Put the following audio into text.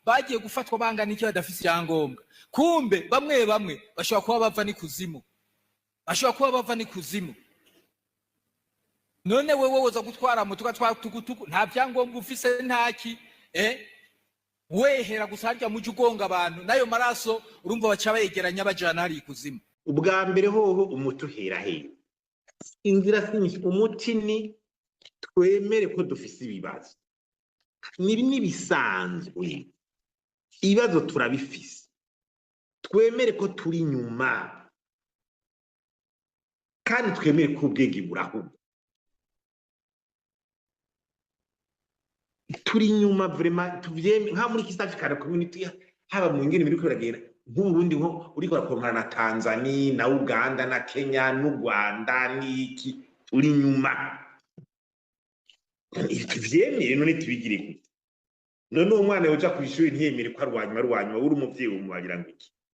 bagiye gufatwa bangana iki badafise icyangombwa. Kumbe bamwe bashobora kuba bava ni kuzimu. None wewe woza gutwara moto gatwara tukutuku nta byangombwa ufise ntaki wehera gusarya mu jugonga abantu nayo maraso urumva baca bayegeranya bajana hari kuzimu. Ubwa mbere hoho umuti uhera he inzira sinyi umuti ni twemere ko dufise ibibazo nibisanzwe ibibazo turabifise twemere ko turi nyuma kandi twemere ko ubwenge burahuga turi nyuma vraiment tuvyeme nka muri East African Community haba mu ngene biriko biragera nk'Uburundi nko uriko rakompana na Tanzania na Uganda na Kenya n'u Rwanda n'iki turi nyuma tuvyemere none tubigire gute none umwana yoja kwishuri ntiyemere ko arwanyuma uri umuvyeyi umubagira ngo iki